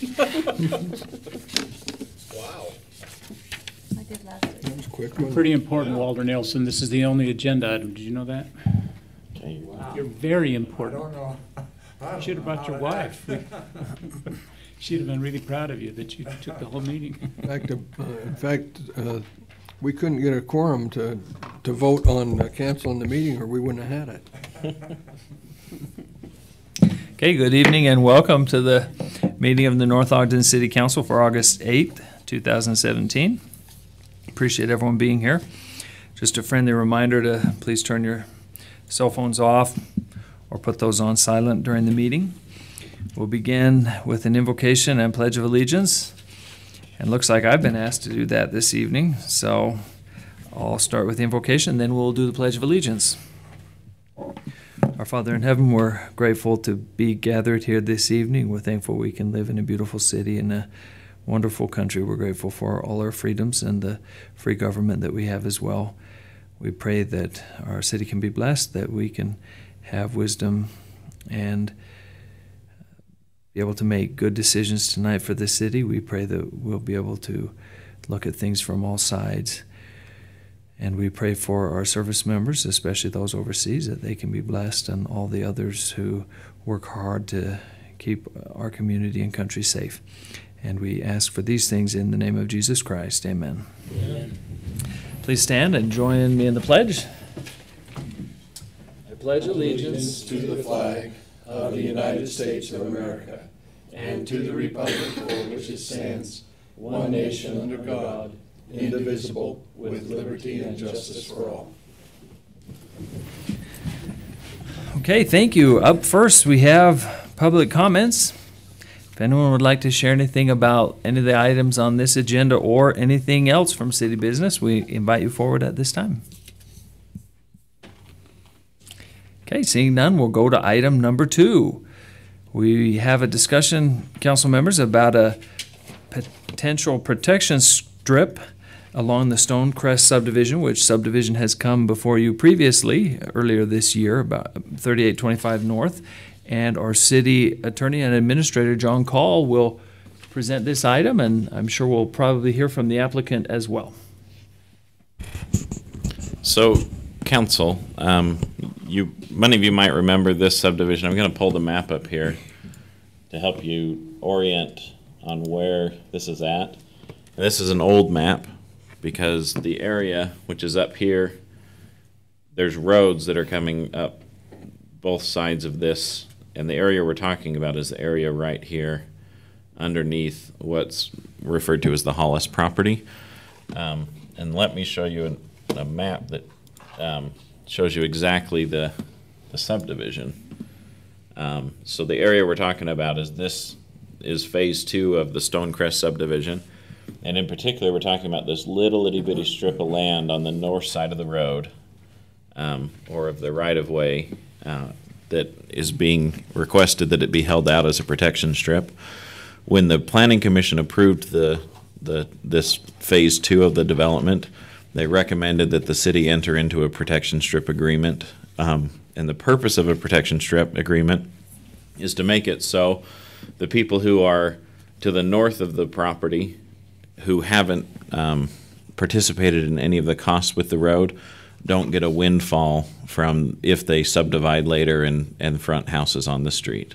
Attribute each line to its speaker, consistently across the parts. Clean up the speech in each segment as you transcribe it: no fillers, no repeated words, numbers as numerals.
Speaker 1: Wow.
Speaker 2: I did last week.
Speaker 3: That was a quick one.
Speaker 4: Pretty important, Walter Nelson. This is the only agenda item. Did you know that?
Speaker 5: Okay.
Speaker 4: You're very
Speaker 1: I
Speaker 4: important.
Speaker 1: don't know.
Speaker 4: You should have brought your wife. She'd have been really proud of you that you took the whole meeting.
Speaker 3: In fact, we couldn't get a quorum to vote on canceling the meeting, or we wouldn't have had it.
Speaker 6: Okay, good evening and welcome to the meeting of the North Ogden City Council for August 8th, 2017. Appreciate everyone being here. Just a friendly reminder to please turn your cell phones off or put those on silent during the meeting. We'll begin with an invocation and pledge of allegiance. And looks like I've been asked to do that this evening, so I'll start with the invocation, then we'll do the pledge of allegiance. Our Father in heaven, we're grateful to be gathered here this evening. We're thankful we can live in a beautiful city in a wonderful country. We're grateful for all our freedoms and the free government that we have as well. We pray that our city can be blessed, that we can have wisdom and be able to make good decisions tonight for the city. We pray that we'll be able to look at things from all sides. And we pray for our service members, especially those overseas, that they can be blessed, and all the others who work hard to keep our community and country safe. And we ask for these things in the name of Jesus Christ. Amen.
Speaker 5: Amen.
Speaker 6: Please stand and join me in the pledge. I pledge allegiance
Speaker 7: to the flag of the United States of America and to the republic for which it stands, one nation under God, indivisible, with liberty and justice for all.
Speaker 6: Okay, thank you. Up first, we have public comments. If anyone would like to share anything about any of the items on this agenda or anything else from city business, we invite you forward at this time. Okay, seeing none, we'll go to item number 2. We have a discussion, council members, about a potential protection strip along the Stonecrest subdivision, which subdivision has come before you previously, earlier this year, about 3825 North. And our city attorney and administrator, John Call, will present this item, and I'm sure we'll probably hear from the applicant as well.
Speaker 5: So, council, many of you might remember this subdivision. I'm going to pull the map up here to help you orient on where this is at. And this is an old map because the area, which is up here, there's roads that are coming up both sides of this. And the area we're talking about is the area right here underneath what's referred to as the Hollis property. And let me show you a map that shows you exactly the subdivision. So the area we're talking about is phase 2 of the Stonecrest subdivision. And in particular, we're talking about this little itty bitty strip of land on the north side of the road, or of the right-of-way, that is being requested that it be held out as a protection strip. When the Planning Commission approved this phase 2 of the development, they recommended that the city enter into a protection strip agreement. And the purpose of a protection strip agreement is to make it so the people who are to the north of the property who haven't participated in any of the costs with the road don't get a windfall from if they subdivide later and front houses on the street.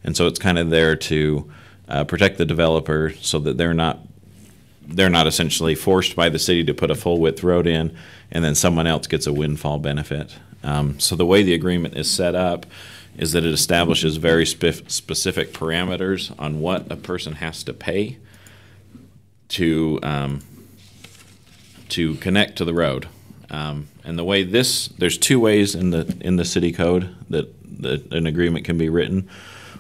Speaker 5: And so it's kind of there to protect the developer so that they're not essentially forced by the city to put a full width road in and then someone else gets a windfall benefit. So the way the agreement is set up is that it establishes very specific parameters on what a person has to pay to connect to the road. And the way there's 2 ways in the city code that an agreement can be written.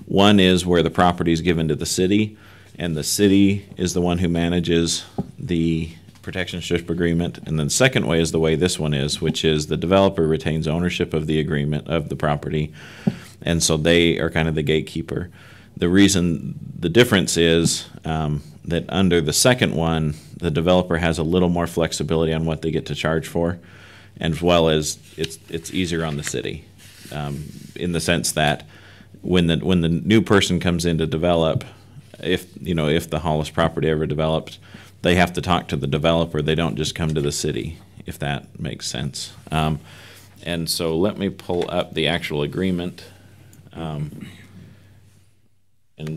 Speaker 5: One is where the property is given to the city, and the city is the one who manages the protection strip agreement. And then the second way is the way this one is, which is the developer retains ownership of the agreement of the property, and so they are kind of the gatekeeper. The difference is that under the second one, the developer has a little more flexibility on what they get to charge for, as well as it's easier on the city, in the sense that when the new person comes in to develop, if the Hollis property ever developed, they have to talk to the developer. They don't just come to the city, if that makes sense. And so let me pull up the actual agreement and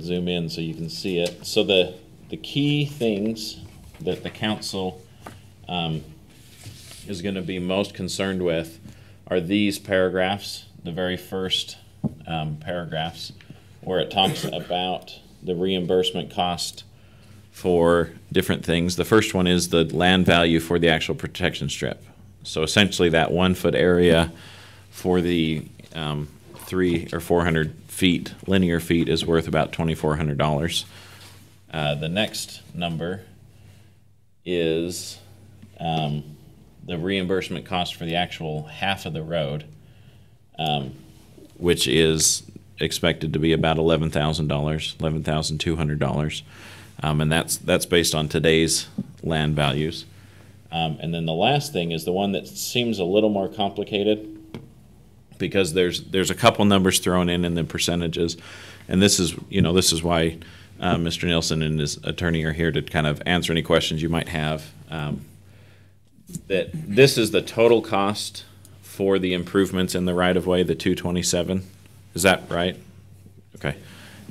Speaker 5: zoom in so you can see it. So the key things that the council is going to be most concerned with are these paragraphs, the very first paragraphs, where it talks about the reimbursement cost for different things. The first one is the land value for the actual protection strip. So essentially that 1 foot area for the 300 or 400 feet, linear feet, is worth about $2,400. The next number is the reimbursement cost for the actual half of the road, which is expected to be about $11,000, $11,200, and that's based on today's land values. And then the last thing is the one that seems a little more complicated, because there's a couple numbers thrown in the percentages, and this is why Mr. Nielsen and his attorney are here to kind of answer any questions you might have. That this is the total cost for the improvements in the right-of-way, the 227. Is that right? Okay.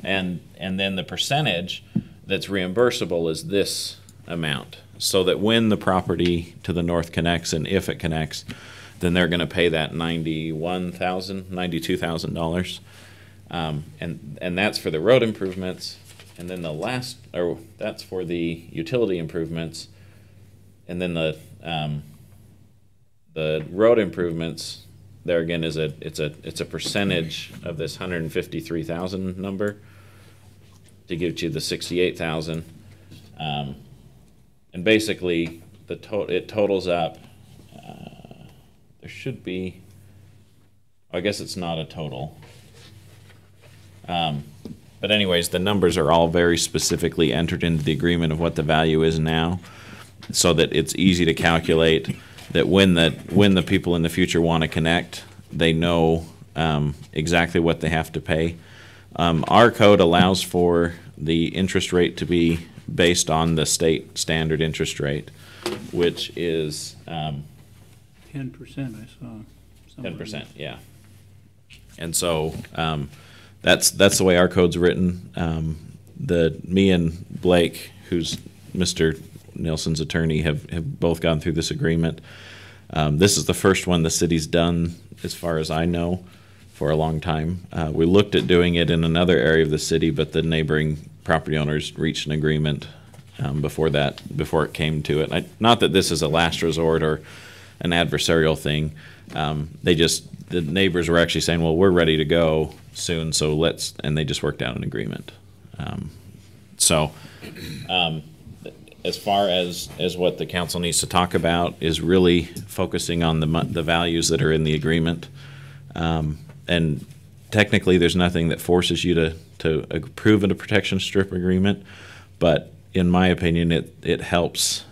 Speaker 5: And then the percentage that's reimbursable is this amount, so that when the property to the north connects, and if it connects, then they're going to pay that $92,000. And that's for the road improvements. And then that's for the utility improvements. And then the road improvements, there again is it's a percentage of this 153,000 number to give you the 68,000, and basically it totals up. There should be, I guess it's not a total, but anyways, the numbers are all very specifically entered into the agreement of what the value is now, so that it's easy to calculate that when the people in the future want to connect, they know exactly what they have to pay. Our code allows for the interest rate to be based on the state standard interest rate, which is
Speaker 4: 10%, I saw.
Speaker 5: 10%, yeah. And so that's the way our code's written. Me and Blake, who's Mr. Nielsen's attorney, have both gone through this agreement. This is the first one the city's done, as far as I know, for a long time. We looked at doing it in another area of the city, but the neighboring property owners reached an agreement before it came to it. Not that this is a last resort or an adversarial thing. The neighbors were actually saying, well, we're ready to go soon, so and they just worked out an agreement. As far as what the council needs to talk about is really focusing on the values that are in the agreement. And technically, there's nothing that forces you to approve a protection strip agreement, but in my opinion, it helps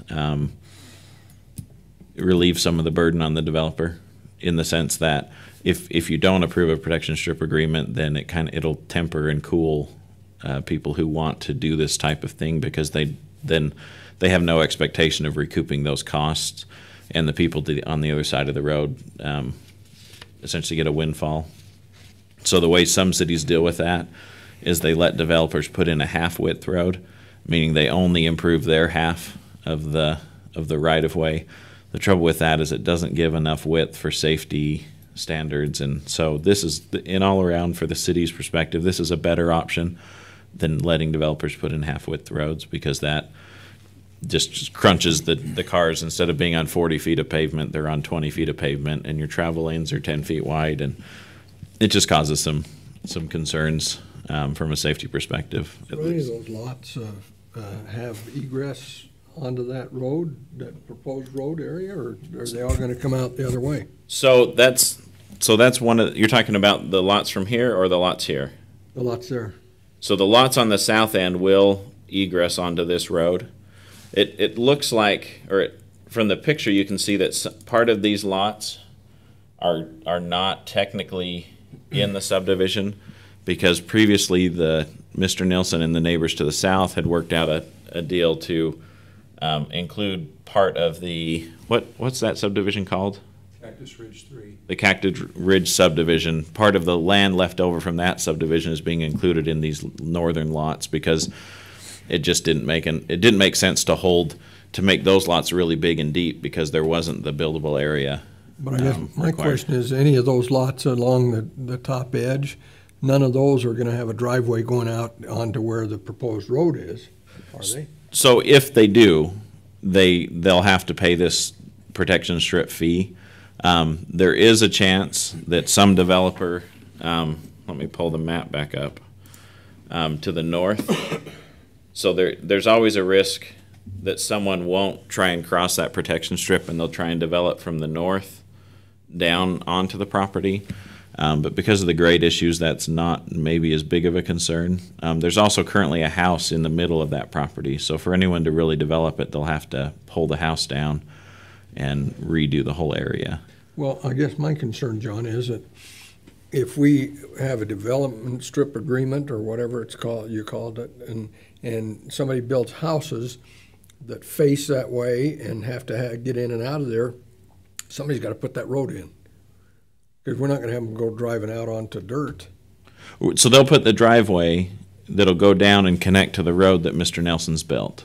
Speaker 5: relieve some of the burden on the developer, in the sense that if you don't approve a protection strip agreement, then it'll temper and cool people who want to do this type of thing, because they have no expectation of recouping those costs, and the people on the other side of the road essentially get a windfall. So the way some cities deal with that is they let developers put in a half-width road, meaning they only improve their half of the right-of-way. The trouble with that is it doesn't give enough width for safety standards, and so this is, in all around, for the city's perspective, this is a better option than letting developers put in half-width roads, because that just crunches the cars. Instead of being on 40 feet of pavement, they're on 20 feet of pavement, and your travel lanes are 10 feet wide, and it just causes some concerns from a safety perspective.
Speaker 3: Do any of those lots have egress onto that road, that proposed road area, or are they all going to come out the other way?
Speaker 5: So that's one of, you're talking about the lots from here or the lots here?
Speaker 3: The lots there.
Speaker 5: So the lots on the south end will egress onto this road. It looks like, from the picture, you can see that part of these lots are not technically in the subdivision, because previously Mr. Nilsson and the neighbors to the south had worked out a deal to include part of the, what's that subdivision called?
Speaker 3: Cactus Ridge 3.
Speaker 5: The Cactus Ridge subdivision. Part of the land left over from that subdivision is being included in these northern lots because it just didn't make sense to make those lots really big and deep because there wasn't the buildable area.
Speaker 3: But I guess my
Speaker 5: required.
Speaker 3: question is, any of those lots along the top edge, none of those are gonna have a driveway going out onto where the proposed road is, are they?
Speaker 5: So if they do, they'll have to pay this protection strip fee. There is a chance that some developer, let me pull the map back up, to the north. So there's always a risk that someone won't try and cross that protection strip and they'll try and develop from the north down onto the property. But because of the grade issues, that's not maybe as big of a concern. There's also currently a house in the middle of that property. So for anyone to really develop it, they'll have to pull the house down and redo the whole area.
Speaker 3: Well, I guess my concern, John, is that if we have a development strip agreement or whatever it's called, you called it, and somebody builds houses that face that way and have to get in and out of there, somebody's got to put that road in. Because we're not going to have them go driving out onto dirt.
Speaker 5: So they'll put the driveway that'll go down and connect to the road that Mr. Nelson's built.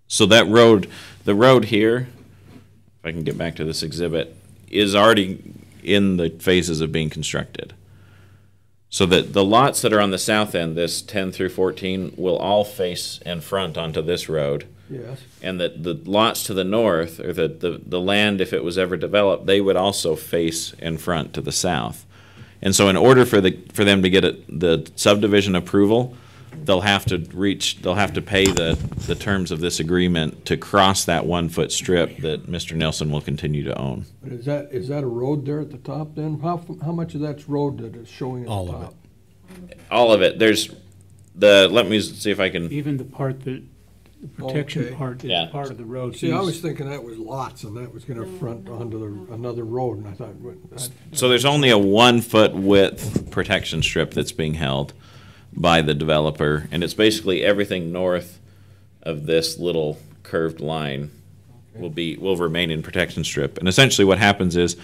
Speaker 5: So that road, the road here, if I can get back to this exhibit, is already in the phases of being constructed. So that the lots that are on the south end, this 10 through 14, will all face and front onto this road.
Speaker 3: Yes.
Speaker 5: And that the lots to the north, or the land, if it was ever developed, they would also face and front to the south. And so in order for them to get the subdivision approval, they'll have to pay the terms of this agreement to cross that 1 foot strip that Mr. Nelson will continue to own.
Speaker 3: But is that a road there at the top then? How much of that's road that is showing at the top?
Speaker 1: All of it.
Speaker 5: All of it. Let me see if I can.
Speaker 4: Even the part the protection
Speaker 3: Okay.
Speaker 4: part is
Speaker 5: Yeah.
Speaker 4: part of the road.
Speaker 3: See, I was thinking that was lots and that was gonna front onto another road, and I thought,
Speaker 5: So there's only a 1 foot width protection strip that's being held by the developer, and it's basically everything north of this little curved line will remain in protection strip. And essentially what happens is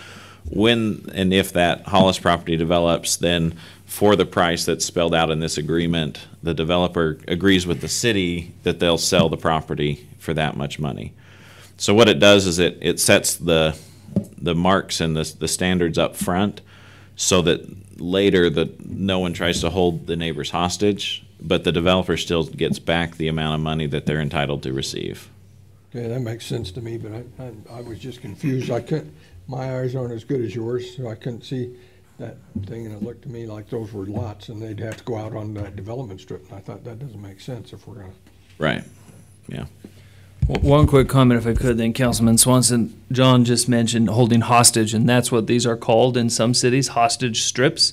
Speaker 5: when and if that Hollis property develops, then for the price that's spelled out in this agreement, the developer agrees with the city that they'll sell the property for that much money. So what it does is it sets the marks and the standards up front so that later no one tries to hold the neighbors hostage, but the developer still gets back the amount of money that they're entitled to receive.
Speaker 3: okay, that makes sense to me, but I was just confused. My eyes aren't as good as yours, so I couldn't see that thing, and it looked to me like those were lots, and they'd have to go out on that development strip, and I thought that doesn't make sense if we're gonna.
Speaker 5: Right, yeah.
Speaker 6: One quick comment, if I could, then, Councilman Swanson. John just mentioned holding hostage, and that's what these are called in some cities, hostage strips.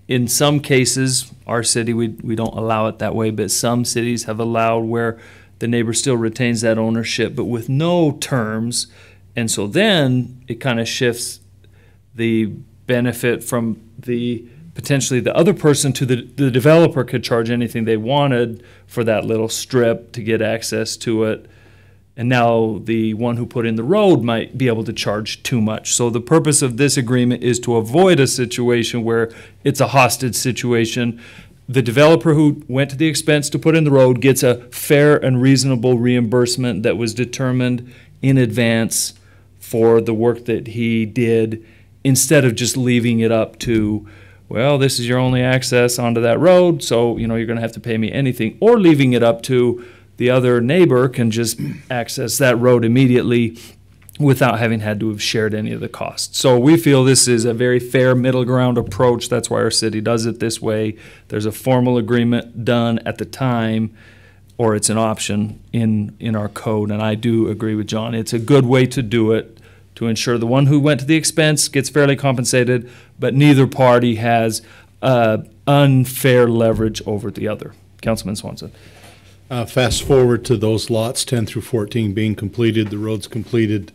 Speaker 6: In some cases, our city, we don't allow it that way, but some cities have allowed where the neighbor still retains that ownership, but with no terms. And so then it kind of shifts the benefit from potentially the other person to the developer could charge anything they wanted for that little strip to get access to it. And now the one who put in the road might be able to charge too much. So the purpose of this agreement is to avoid a situation where it's a hostage situation. The developer who went to the expense to put in the road gets a fair and reasonable reimbursement that was determined in advance for the work that he did, instead of just leaving it up to, well, this is your only access onto that road, so you're going to have to pay me anything, or leaving it up to the other neighbor can just access that road immediately without having had to have shared any of the costs. So we feel this is a very fair middle ground approach. That's why our city does it this way. There's a formal agreement done at the time, or it's an option in our code, and I do agree with John. It's a good way to do it, to ensure the one who went to the expense gets fairly compensated, but neither party has unfair leverage over the other. Councilman Swanson.
Speaker 1: Fast forward to those lots 10 through 14 being completed, the road's completed.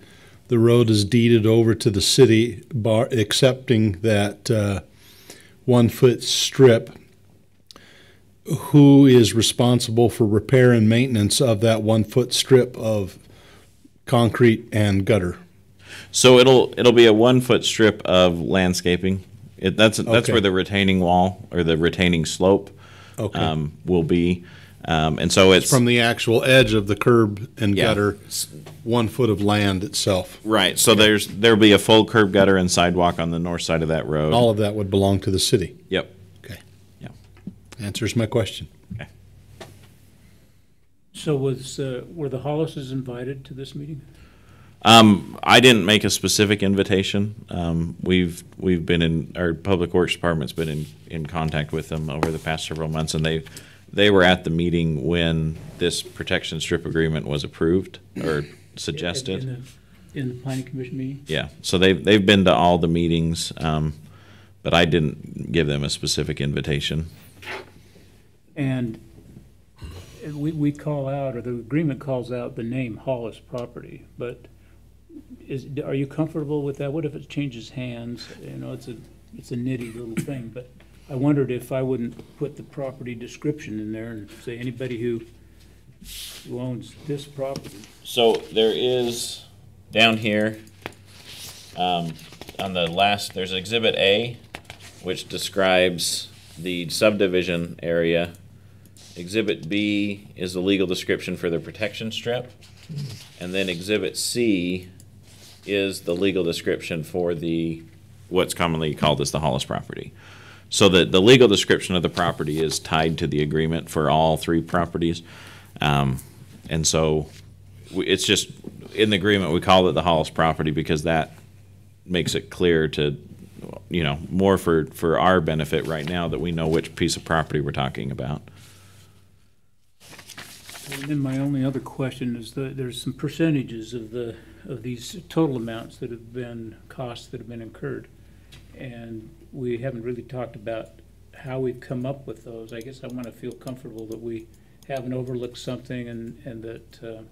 Speaker 1: The road is deeded over to the city, accepting that 1-foot strip, who is responsible for repair and maintenance of that 1-foot strip of concrete and gutter?
Speaker 5: So it'll be a 1-foot strip of landscaping. That's
Speaker 1: Okay.
Speaker 5: where the retaining wall or the retaining slope
Speaker 1: Okay.
Speaker 5: will be. And so it's
Speaker 1: From the actual edge of the curb and
Speaker 5: Yeah.
Speaker 1: gutter, 1 foot of land itself.
Speaker 5: right. So there'll be a full curb gutter and sidewalk on the north side of that road.
Speaker 1: All of that would belong to the city.
Speaker 5: Yep.
Speaker 1: Okay.
Speaker 5: Yeah.
Speaker 1: Answers my question.
Speaker 4: So were the Hollises invited to this meeting?
Speaker 5: I didn't make a specific invitation. We've been in, our Public Works Department's been in contact with them over the past several months, and they were at the meeting when this protection strip agreement was approved or suggested.
Speaker 4: In the planning commission meeting?
Speaker 5: Yeah, so they've been to all the meetings, but I didn't give them a specific invitation.
Speaker 4: And we call out, or the agreement calls out the name Hollis property, but are you comfortable with that? What if it changes hands? You know, it's a nitty little thing, but I wondered if I wouldn't put the property description in there and say anybody who owns this property.
Speaker 5: So there is, down here, on the last, there's Exhibit A, which describes the subdivision area. Exhibit B is the legal description for the protection strip. And then Exhibit C is the legal description for what's commonly called as the Hollis property. So the legal description of the property is tied to the agreement for all three properties. And so it's just, in the agreement, we call it the Hollis property because that makes it clear to, more for our benefit right now that we know which piece of property we're talking about.
Speaker 4: And then my only other question is there's some percentages of these total amounts that have been, costs that have been incurred. And we haven't really talked about how we've come up with those. I guess I want to feel comfortable that we haven't overlooked something and that,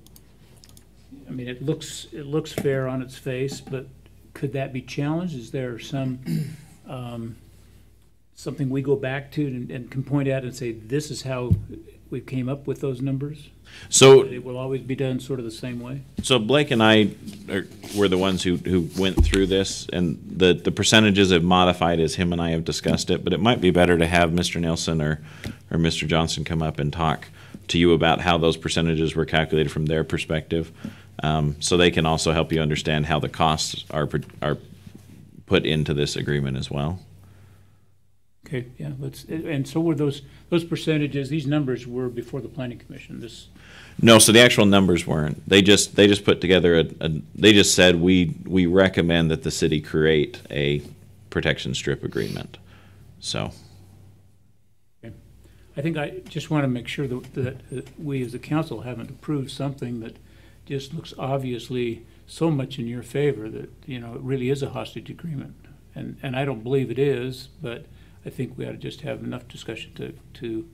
Speaker 4: I mean, it looks fair on its face, but could that be challenged? Is there some, something we go back to and can point out and say, this is how we came up with those numbers?
Speaker 5: So
Speaker 4: It will always be done sort of the same way?
Speaker 5: So Blake and I were the ones who went through this, and the percentages have modified as him and I have discussed it, but it might be better to have Mr. Nielsen or Mr. Johnson come up and talk to you about how those percentages were calculated from their perspective, so they can also help you understand how the costs are put into this agreement as well.
Speaker 4: Okay, yeah, and so were those percentages, these numbers were before the planning commission,
Speaker 5: No, so the actual numbers weren't. They just put together they just said we recommend that the city create a protection strip agreement. So
Speaker 4: I think I just want to make sure that we as a council haven't approved something that just looks obviously so much in your favor that, it really is a hostage agreement. And I don't believe it is, but I think we ought to just have enough discussion to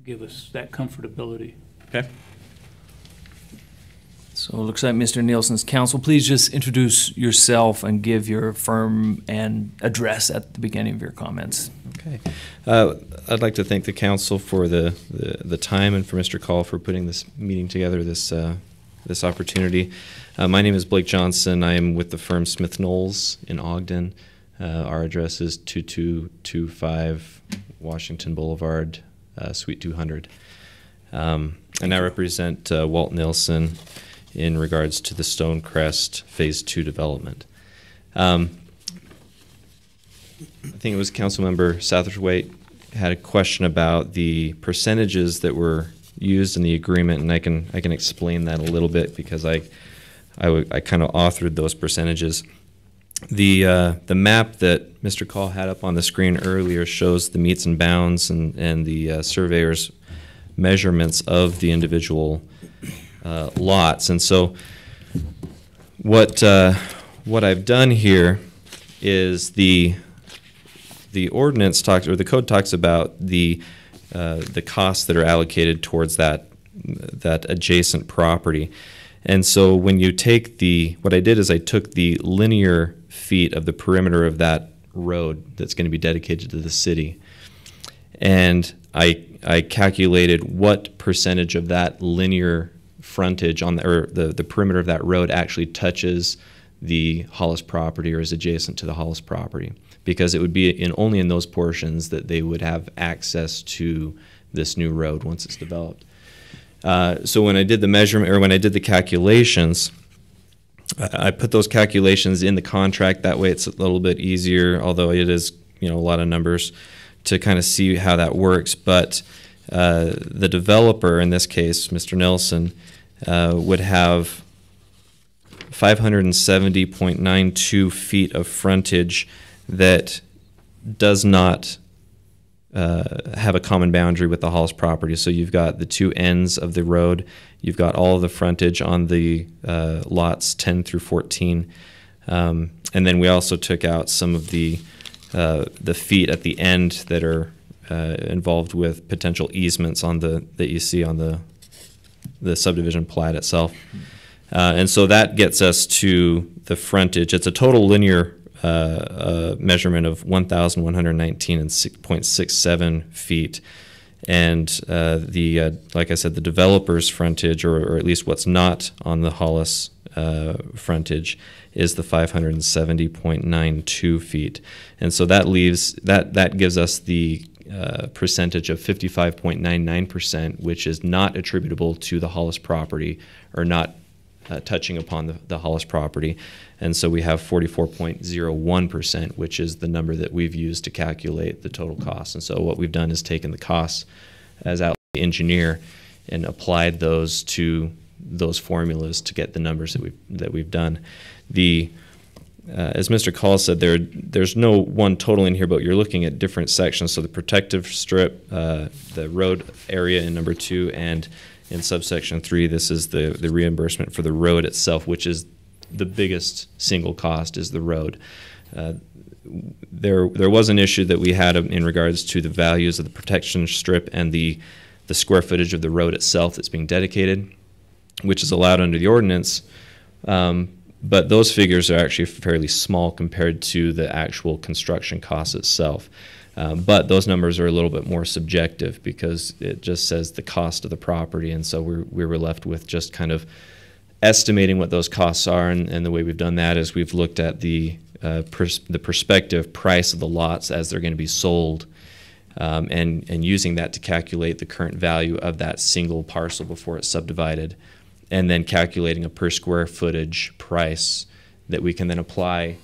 Speaker 4: give us that comfortability.
Speaker 5: okay.
Speaker 6: So it looks like Mr. Nielsen's counsel. Please just introduce yourself and give your firm and address at the beginning of your comments.
Speaker 8: Okay. I'd like to thank the council for the time and for Mr. Call for putting this meeting together, this opportunity. My name is Blake Johnson. I am with the firm Smith Knowles in Ogden. Our address is 2225 Washington Boulevard, Suite 200. And I represent Walt Nielsen in regards to the Stonecrest Phase 2 development. I think it was Councilmember Satterthwaite had a question about the percentages that were used in the agreement, and I can explain that a little bit because I kind of authored those percentages. The map that Mr. Call had up on the screen earlier shows the meets and bounds and the surveyor's measurements of the individual lots. And so what I've done here is the ordinance talks, or the code talks about the costs that are allocated towards that adjacent property. And so when you take what I did is I took the linear feet of the perimeter of that road that's going to be dedicated to the city. And I calculated what percentage of that linear frontage on the perimeter of that road actually touches the Hollis property or is adjacent to the Hollis property, because it would be only in those portions that they would have access to this new road once it's developed. So when I did the measurement, or when I did the calculations, I put those calculations in the contract. That way it's a little bit easier, although it is, a lot of numbers to kind of see how that works. But the developer, in this case, Mr. Nelson, would have 570.92 feet of frontage that does not have a common boundary with the Hollis property. So you've got the two ends of the road. You've got all of the frontage on the lots 10 through 14. And then we also took out some of the feet at the end that are involved with potential easements on that you see on the subdivision plat itself. And so that gets us to the frontage. It's a total linear measurement of 1,119.67 feet. And like I said, the developer's frontage, or at least what's not on the Hollis frontage, is the 570.92 feet. And so that gives us the percentage of 55.99%, which is not attributable to the Hollis property, or not touching upon the Hollis property. And so we have 44.01%, which is the number that we've used to calculate the total cost. And so what we've done is taken the costs as out the engineer and applied those to those formulas to get the numbers that we've done. As Mr. Call said, there's no one total in here, but you're looking at different sections. So the protective strip, the road area in number 2, and in subsection 3, this is the reimbursement for the road itself, which is the biggest single cost, is the road. There was an issue that we had in regards to the values of the protection strip and the square footage of the road itself that's being dedicated, which is allowed under the ordinance. But those figures are actually fairly small compared to the actual construction cost itself. But those numbers are a little bit more subjective because it just says the cost of the property, and so we were left with just kind of estimating what those costs are. And the way we've done that is we've looked at the prospective price of the lots as they're going to be sold, and using that to calculate the current value of that single parcel before it's subdivided, and then calculating a per square footage price that we can then apply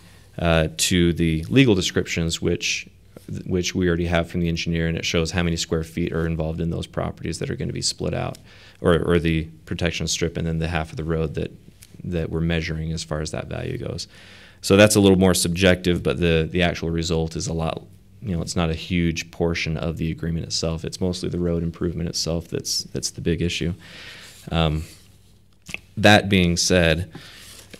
Speaker 8: to the legal descriptions, which we already have from the engineer, and it shows how many square feet are involved in those properties that are going to be split out, or the protection strip, and then the half of the road that we're measuring as far as that value goes. So that's a little more subjective, but the actual result is a lot, it's not a huge portion of the agreement itself. It's mostly the road improvement itself that's the big issue. That being said,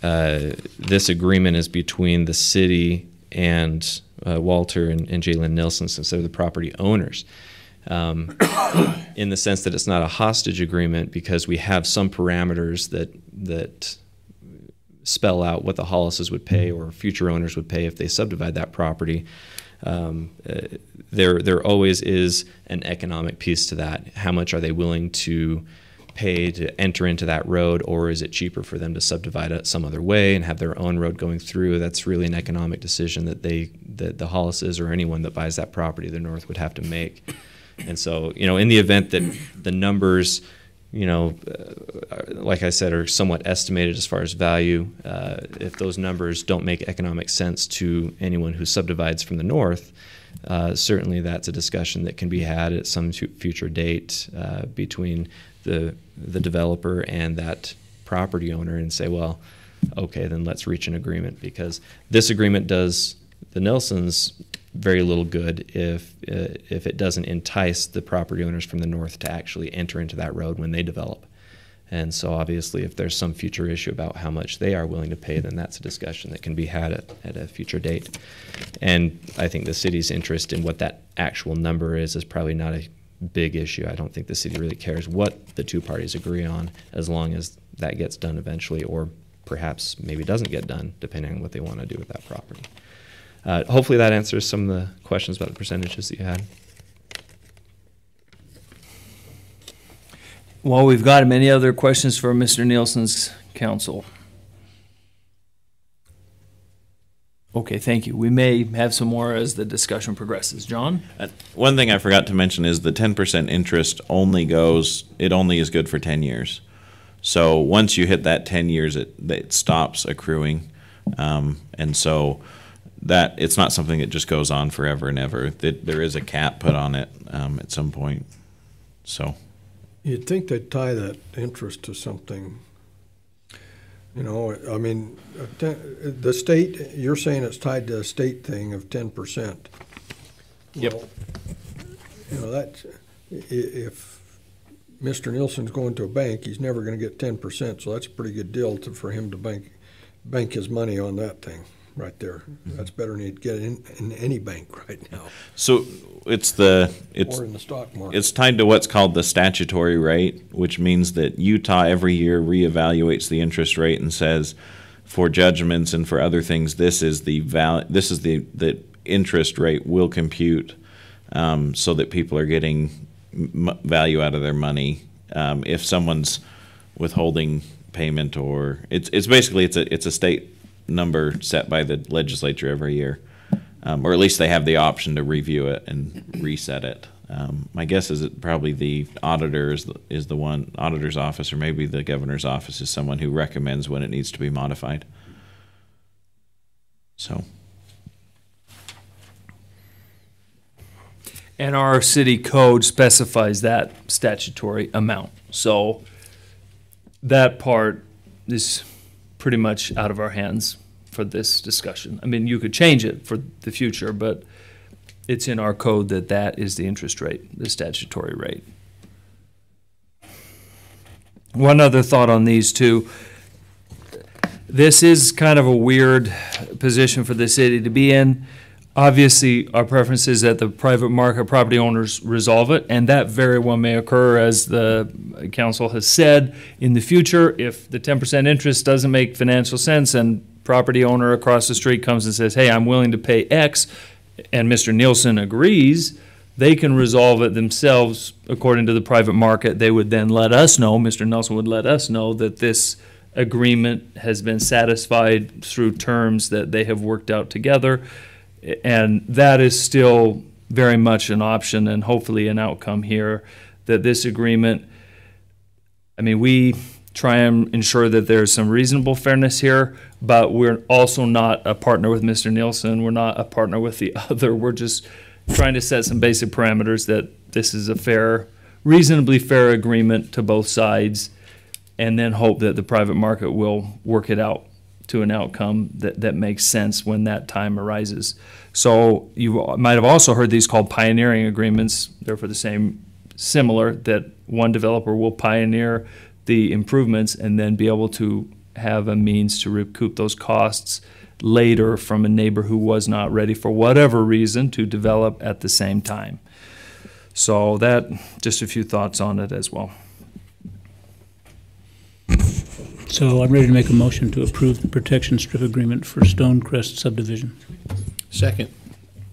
Speaker 8: this agreement is between the city and Walter and Jalen Nilsson, since they're the property owners, in the sense that it's not a hostage agreement, because we have some parameters that spell out what the Hollises would pay or future owners would pay if they subdivide that property. There always is an economic piece to that. How much are they willing to pay to enter into that road, or is it cheaper for them to subdivide it some other way and have their own road going through? That's really an economic decision that the Hollises or anyone that buys that property to the north would have to make. And so, in the event that the numbers, like I said, are somewhat estimated as far as value, if those numbers don't make economic sense to anyone who subdivides from the north, certainly that's a discussion that can be had at some future date between the developer and that property owner, and say, well, okay, then let's reach an agreement, because this agreement does the Nelsons very little good if it doesn't entice the property owners from the north to actually enter into that road when they develop. And so obviously if there's some future issue about how much they are willing to pay, then that's a discussion that can be had at a future date. And I think the city's interest in what that actual number is probably not a big issue. I don't think the city really cares what the two parties agree on, as long as that gets done eventually, or perhaps maybe doesn't get done, depending on what they want to do with that property. Hopefully that answers some of the questions about the percentages that you had.
Speaker 6: Well, we've got him. Any other questions for Mr. Nielsen's counsel? Okay, thank you. We may have some more as the discussion progresses. John?
Speaker 5: One thing I forgot to mention is the 10% interest only is good for 10 years. So once you hit that 10 years, it stops accruing. And so that it's not something that just goes on forever and ever. There is a cap put on it at some point. So
Speaker 3: You'd think they'd tie that interest to something. You know, I mean, the state, you're saying it's tied to a state thing of 10%.
Speaker 5: Yep.
Speaker 3: Well, you know, that, if Mr. Nielsen's going to a bank, he's never gonna get 10%, so that's a pretty good deal for him to bank his money on that thing right there. That's better than he'd get in any bank right now,
Speaker 5: so
Speaker 3: or in the stock market.
Speaker 5: it's tied to what's called the statutory rate, which means that Utah every year reevaluates the interest rate and says, for judgments and for other things, this is the interest rate will compute so that people are getting value out of their money. If someone's withholding payment, or it's basically it's a state number set by the legislature every year. Or at least they have the option to review it and reset it. My guess is that probably the auditor is the one, auditor's office, or maybe the governor's office is someone who recommends when it needs to be modified. So.
Speaker 6: And our city code specifies that statutory amount. So that part is pretty much out of our hands for this discussion. I mean, you could change it for the future, but it's in our code that is the interest rate, the statutory rate. One other thought on these two. This is kind of a weird position for the city to be in. Obviously, our preference is that the private market property owners resolve it, and that very well may occur, as the council has said, in the future. If the 10% interest doesn't make financial sense and property owner across the street comes and says, hey, I'm willing to pay X, and Mr. Nielsen agrees, they can resolve it themselves according to the private market. They would then let us know, Mr. Nielsen would let us know, that this agreement has been satisfied through terms that they have worked out together. And that is still very much an option, and hopefully an outcome here, that this agreement, I mean, we try and ensure that there's some reasonable fairness here, but we're also not a partner with Mr. Nielsen. We're not a partner with the other. We're just trying to set some basic parameters that this is a fair, reasonably fair agreement to both sides, and then hope that the private market will work it out to an outcome that makes sense when that time arises. So you might have also heard these called pioneering agreements. They're for the same, similar, that one developer will pioneer the improvements and then be able to have a means to recoup those costs later from a neighbor who was not ready for whatever reason to develop at the same time. So that, just a few thoughts on it as well.
Speaker 4: So I'm ready to make a motion to approve the protection strip agreement for Stonecrest subdivision.
Speaker 1: Second.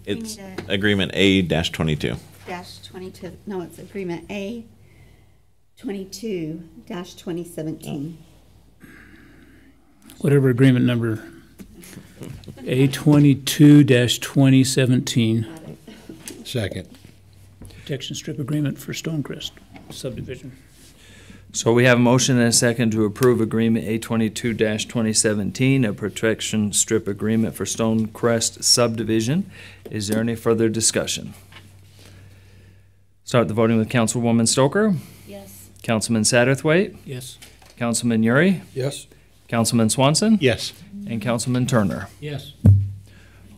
Speaker 5: It's
Speaker 2: We need
Speaker 5: agreement A-22.
Speaker 2: -22, no, it's agreement A 22-2017.
Speaker 4: Whatever agreement number, A-22-2017,
Speaker 1: Second.
Speaker 4: protection strip agreement for Stonecrest subdivision.
Speaker 6: So we have a motion and a second to approve agreement A-22-2017, a protection strip agreement for Stonecrest subdivision. Is there any further discussion? Start the voting with Councilwoman Stoker,
Speaker 2: Yes.
Speaker 6: Councilman Satterthwaite,
Speaker 4: Yes.
Speaker 6: Councilman Uri,
Speaker 3: Yes,
Speaker 6: Councilman Swanson,
Speaker 1: Yes.
Speaker 6: and Councilman Turner.
Speaker 4: Yes.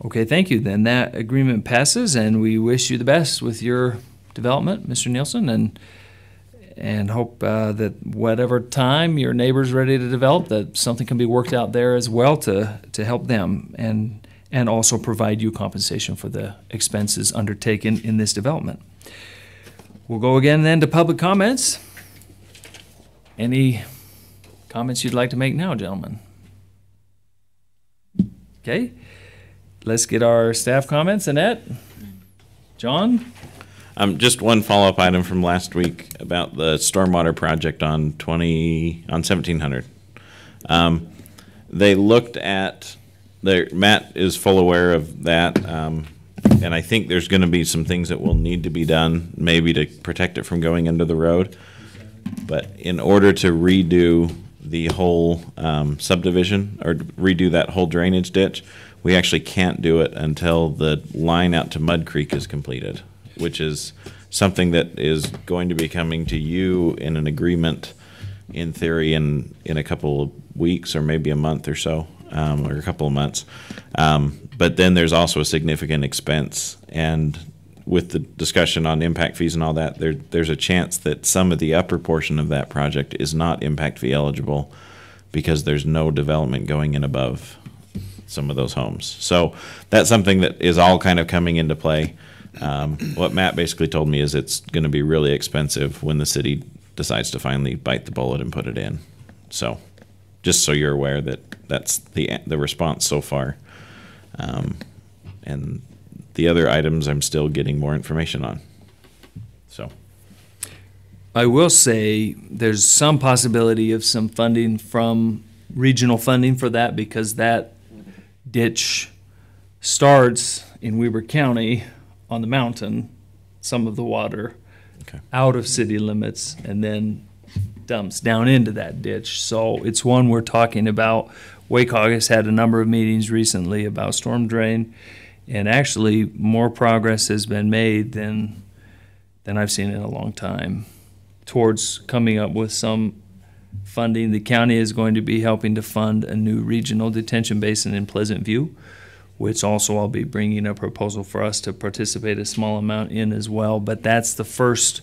Speaker 6: Okay, thank you. Then that agreement passes, and we wish you the best with your development, Mr. Nielsen, and hope that whatever time your neighbor's ready to develop, that something can be worked out there as well to help them and also provide you compensation for the expenses undertaken in this development. We'll go again then to public comments. Any comments you'd like to make now, gentlemen? Okay. let's get our staff comments. Annette? John?
Speaker 5: Just one follow-up item from last week about the stormwater project on 1700. They looked at, Matt is full aware of that, and I think there's going to be some things that will need to be done, maybe to protect it from going under the road. But in order to redo the whole subdivision, or redo that whole drainage ditch, we actually can't do it until the line out to Mud Creek is completed, which is something that is going to be coming to you in an agreement, in theory, in a couple of weeks or maybe a month or so, or a couple of months. But then there's also a significant expense, and with the discussion on impact fees and all that, there's a chance that some of the upper portion of that project is not impact fee eligible because there's no development going in above some of those homes. So that's something that is all kind of coming into play. What Matt basically told me is it's going to be really expensive when the city decides to finally bite the bullet and put it in. So just so you're aware that that's the response so far. And the other items I'm still getting more information on. So
Speaker 6: I will say there's some possibility of some funding from regional funding for that, because that ditch starts in Weber County on the mountain, some of the water out of city limits, and then dumps down into that ditch. So it's one we're talking about. WACOG has had a number of meetings recently about storm drain, and actually more progress has been made than I've seen in a long time towards coming up with some funding. The county is going to be helping to fund a new regional detention basin in Pleasant View, which also I'll be bringing a proposal for us to participate a small amount in as well. But that's the first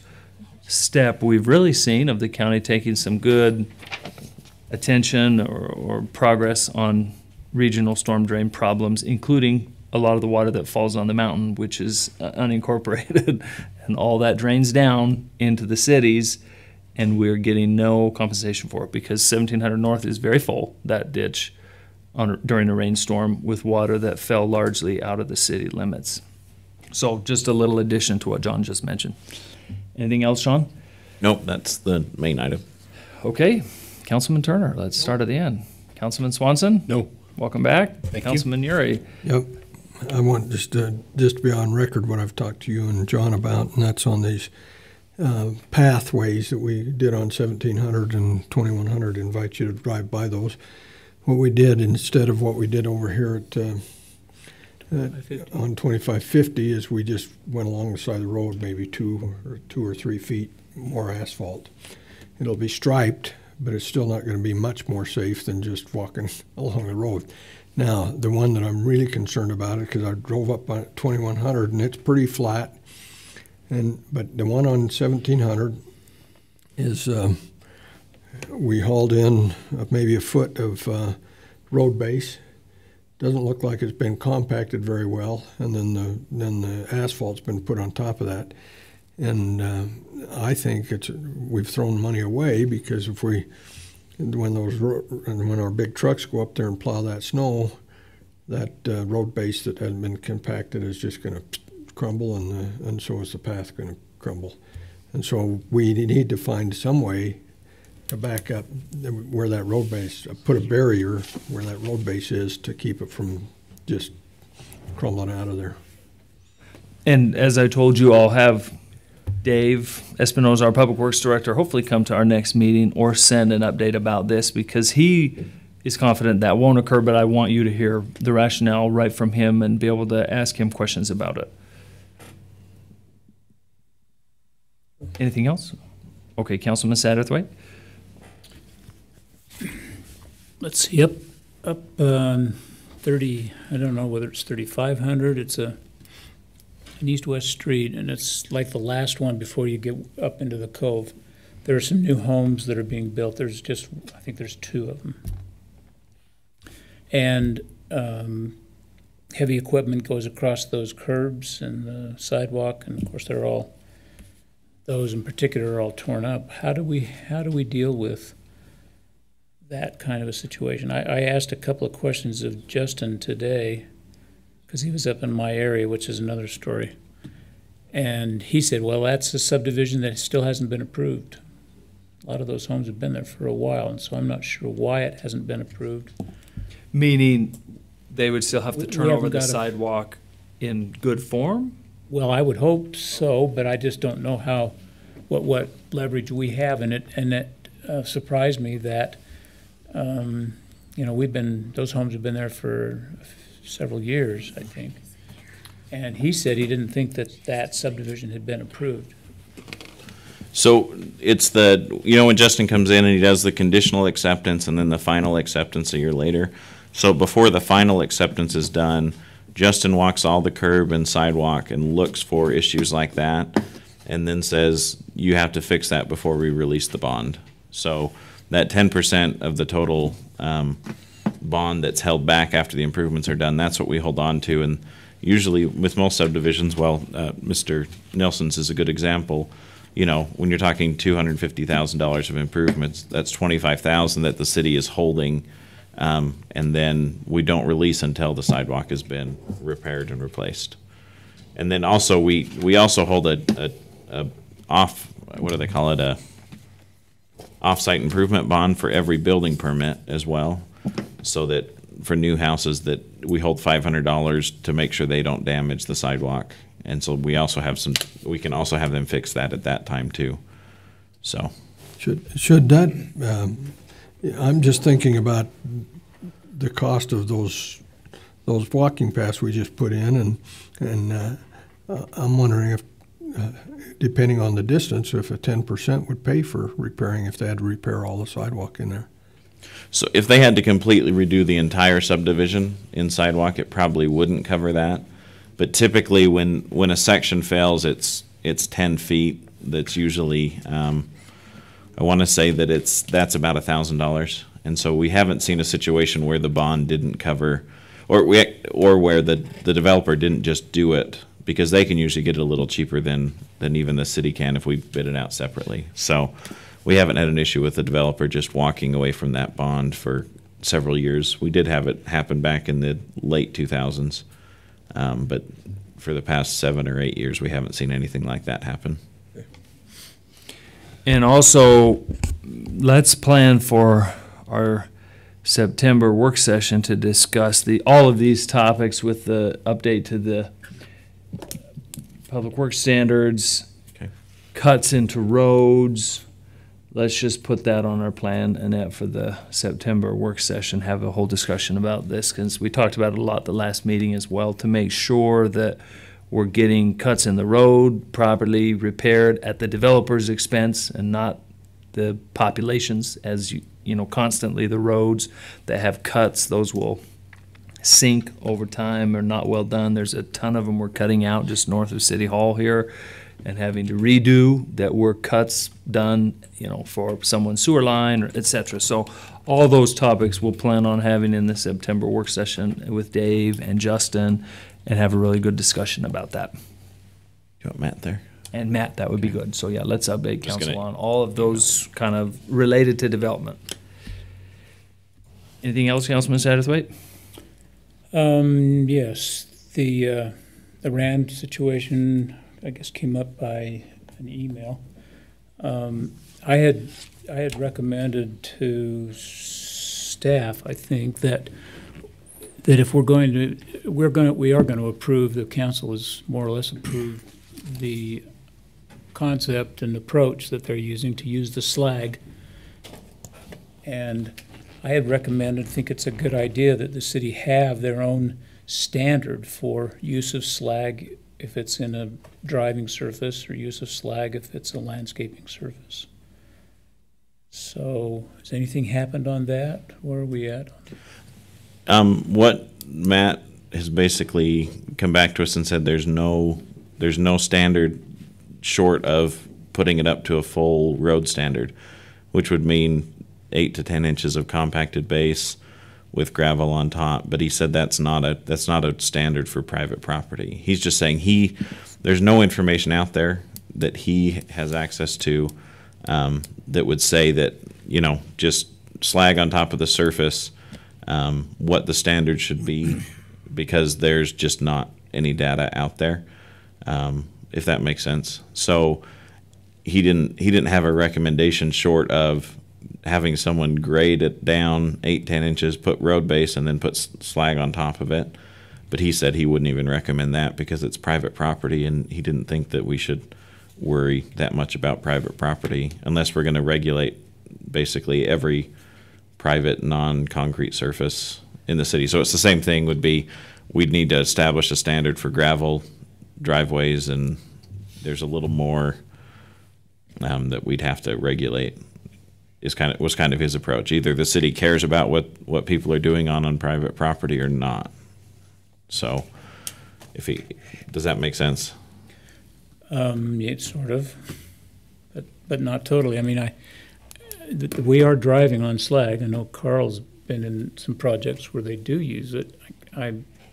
Speaker 6: step we've really seen of the county taking some good attention or progress on regional storm drain problems, including a lot of the water that falls on the mountain, which is unincorporated, and all that drains down into the cities, and we're getting no compensation for it because 1700 North is very full, that ditch, during a rainstorm with water that fell largely out of the city limits. So just a little addition to what John just mentioned. Anything else, Sean?
Speaker 5: nope, that's the main item.
Speaker 6: Okay, Councilman Turner, let's start at the end. Councilman Swanson?
Speaker 1: No.
Speaker 6: Welcome back.
Speaker 1: Thank you.
Speaker 6: Councilman Uri?
Speaker 3: Yep. I want just to be on record what I've talked to you and John about, and that's on these pathways that we did on 1700 and 2100. Invite you to drive by those. What we did instead of what we did over here at on 2550 is we just went along the side of the road, maybe 2 or 3 feet more asphalt. It'll be striped, but it's still not going to be much more safe than just walking along the road. Now, the one that I'm really concerned about it, because I drove up on 2100 and it's pretty flat, but the one on 1700 is we hauled in maybe a foot of road base. Doesn't look like it's been compacted very well, and then the asphalt's been put on top of that. And I think we've thrown money away, because when our big trucks go up there and plow that snow, that road base that hasn't been compacted is just going to crumble, and so is the path going to crumble. And so we need to find some way to back up where that road base, put a barrier where that road base is to keep it from just crumbling out of there.
Speaker 6: And as I told you, I'll have Dave Espinoza, our Public Works Director, hopefully come to our next meeting or send an update about this, because he is confident that won't occur, but I want you to hear the rationale right from him and be able to ask him questions about it. Anything else? Okay, Councilman Satterthwaite?
Speaker 4: Let's see, up 30, I don't know whether it's 3500, it's an east-west street, and it's like the last one before you get up into the cove. There are some new homes that are being built. I think there's 2 of them. And heavy equipment goes across those curbs and the sidewalk, and of course those in particular are all torn up. How do we deal with that kind of a situation? I asked a couple of questions of Justin today, because he was up in my area, which is another story. And he said, well, that's a subdivision that still hasn't been approved. A lot of those homes have been there for a while, and so I'm not sure why it hasn't been approved.
Speaker 6: Meaning they would still have to
Speaker 4: We
Speaker 6: turn over
Speaker 4: haven't
Speaker 6: the
Speaker 4: got a-
Speaker 6: sidewalk in good form?
Speaker 4: Well, I would hope so, but I just don't know how, what leverage we have in it. And it surprised me that, you know, those homes have been there for several years, I think. And he said he didn't think that that subdivision had been approved.
Speaker 5: So it's when Justin comes in and he does the conditional acceptance and then the final acceptance a year later. So before the final acceptance is done, Justin walks all the curb and sidewalk and looks for issues like that and then says, you have to fix that before we release the bond. So that 10% of the total bond that's held back after the improvements are done, that's what we hold on to. And usually with most subdivisions, Mr. Nelson's is a good example. You know, when you're talking $250,000 of improvements, that's $25,000 that the city is holding, and then we don't release until the sidewalk has been repaired and replaced. And then also we also hold a off-site improvement bond for every building permit as well, so that for new houses that we hold $500 to make sure they don't damage the sidewalk. And so we can also have them fix that at that time too. So
Speaker 3: Should that, I'm just thinking about the cost of those walking paths we just put in, and I'm wondering if, depending on the distance, if a 10% would pay for repairing, if they had to repair all the sidewalk in there.
Speaker 5: So if they had to completely redo the entire subdivision in sidewalk, it probably wouldn't cover that. But typically, when a section fails, it's 10 feet. That's usually, I want to say that that's about $1,000. And so we haven't seen a situation where the bond didn't cover, or where the developer didn't just do it, because they can usually get it a little cheaper than even the city can if we bid it out separately. So we haven't had an issue with the developer just walking away from that bond for several years. We did have it happen back in the late 2000s. But for the past 7 or 8 years, we haven't seen anything like that happen.
Speaker 6: And also, let's plan for our September work session to discuss all of these topics with the update to the public works standards,
Speaker 5: Okay.
Speaker 6: cuts into roads. Let's just put that on our plan, Annette, for the September work session, have a whole discussion about this, because we talked about it a lot the last meeting as well, to make sure that we're getting cuts in the road properly repaired at the developer's expense and not the populations. As you know, constantly the roads that have cuts, those will sink over time, or not well done. There's a ton of them we're cutting out just north of City Hall here, and having to redo that were cuts done, you know, for someone's sewer line, or et cetera. So all those topics we'll plan on having in the September work session with Dave and Justin, and have a really good discussion about that.
Speaker 5: You want Matt there?
Speaker 6: And Matt, that would be good. So yeah, let's update
Speaker 5: Just
Speaker 6: council
Speaker 5: gonna-
Speaker 6: on all of those kind of related to development. Anything else, Councilman Satterthwaite?
Speaker 4: Yes, the RAND situation, I guess, came up by an email. I had recommended to staff, I think, that if we are going to approve, the council has more or less approved the concept and approach that they're using to use the slag. And I had recommended, think it's a good idea that the city have their own standard for use of slag if it's in a driving surface, or use of slag if it's a landscaping surface. So has anything happened on that? Where are we at?
Speaker 5: What Matt has basically come back to us and said there's no standard short of putting it up to a full road standard, which would mean 8 to 10 inches of compacted base with gravel on top. But he said that's not a standard for private property. He's just saying there's no information out there that he has access to that would say that, you know, just slag on top of the surface, what the standard should be because there's just not any data out there, if that makes sense. So he didn't have a recommendation short of having someone grade it down 8-10 inches, put road base, and then put slag on top of it. But he said he wouldn't even recommend that because it's private property, and he didn't think that we should worry that much about private property unless we're going to regulate basically every private non-concrete surface in the city. So it's the same thing would be, we'd need to establish a standard for gravel driveways, and there's a little more that we'd have to regulate. Was kind of his approach. Either the city cares about what people are doing on private property or not. So, does that make sense?
Speaker 4: Yeah, sort of, but not totally. I mean, we are driving on slag. I know Carl's been in some projects where they do use it.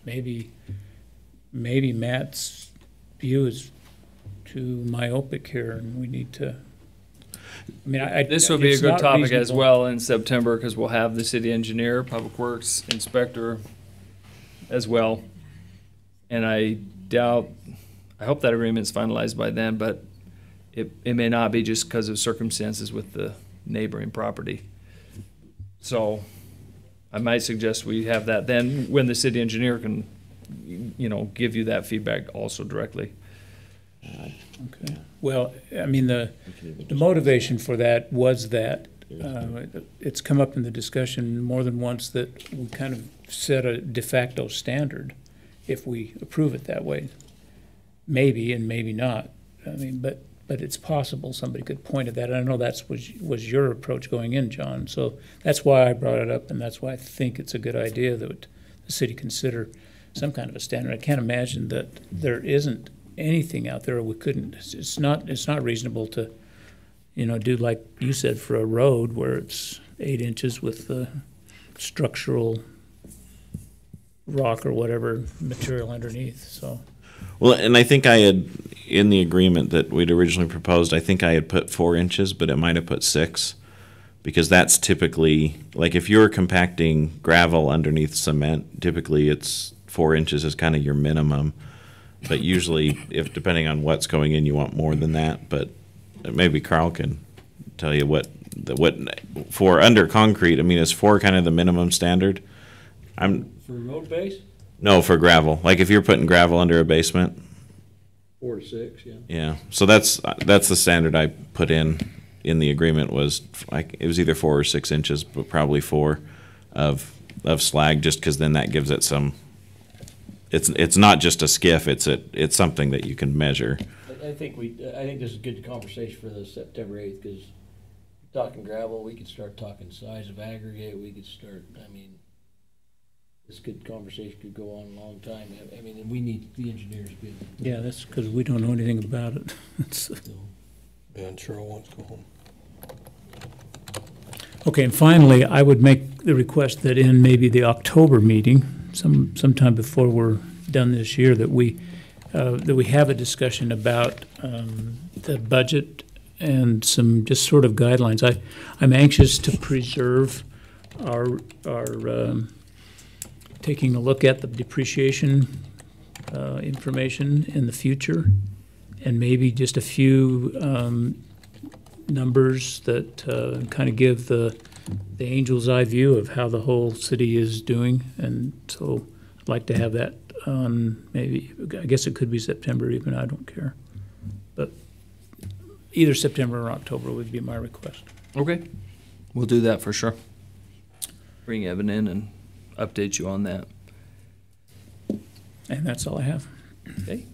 Speaker 4: Maybe Matt's view is too myopic here, and we need to. I mean,
Speaker 6: This will be a
Speaker 4: it's
Speaker 6: good
Speaker 4: not
Speaker 6: topic as
Speaker 4: reasonable.
Speaker 6: well in September, because we'll have the city engineer, public works inspector as well. And I hope that agreement's finalized by then, but it may not be just because of circumstances with the neighboring property. So I might suggest we have that then, when the city engineer can, give you that feedback also directly.
Speaker 4: Okay. Well, I mean, the motivation for that was that it's come up in the discussion more than once that we kind of set a de facto standard if we approve it that way. Maybe and maybe not. I mean, but it's possible somebody could point at that. And I know that was your approach going in, John. So that's why I brought it up, and that's why I think it's a good idea that the city consider some kind of a standard. I can't imagine that there isn't anything out there we couldn't. It's not reasonable to, do like you said for a road where it's 8 inches with the structural rock or whatever material underneath. So.
Speaker 5: Well, and I think I had, in the agreement that we'd originally proposed, I think I had put 4 inches, but it might have put 6, because that's typically, like if you're compacting gravel underneath cement, typically it's 4 inches is kind of your minimum. But usually, if depending on what's going in, you want more than that. But maybe Carl can tell you what for under concrete. I mean, is 4 kind of the minimum standard?
Speaker 9: For road base?
Speaker 5: No, for gravel. Like if you're putting gravel under a basement.
Speaker 9: 4 to 6, yeah.
Speaker 5: Yeah. So that's the standard I put in the agreement, was like it was either 4 or 6 inches, but probably 4 of slag, just because then that gives it some. It's not just a skiff. It's something that you can measure.
Speaker 9: I think this is a good conversation for the September 8th, because talking gravel, we could start talking size of aggregate. We could start. I mean, this good conversation could go on a long time. I mean, and we need the engineers to be able to.
Speaker 4: Yeah, that's because we don't know anything about it.
Speaker 3: And Cheryl wants to go home.
Speaker 4: Okay, and finally, I would make the request that in maybe the October meeting, sometime before we're done this year, that we have a discussion about the budget and some just sort of guidelines. I'm anxious to preserve our taking a look at the depreciation information in the future, and maybe just a few numbers that kind of give the angel's eye view of how the whole city is doing. And so I'd like to have that on maybe, I guess it could be September even, I don't care. But either September or October would be my request.
Speaker 6: Okay, we'll do that for sure. Bring Evan in and update you on that.
Speaker 4: And that's all I have.
Speaker 6: Okay.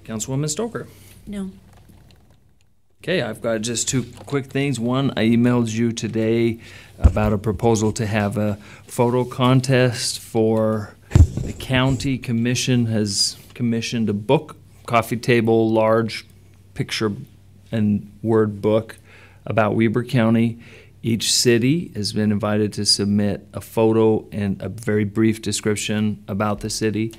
Speaker 6: Councilwoman Stoker.
Speaker 2: No.
Speaker 6: Okay, I've got just 2 quick things. One, I emailed you today about a proposal to have a photo contest for the county commission has commissioned a book, coffee table, large picture and word book about Weber County. Each city has been invited to submit a photo and a very brief description about the city.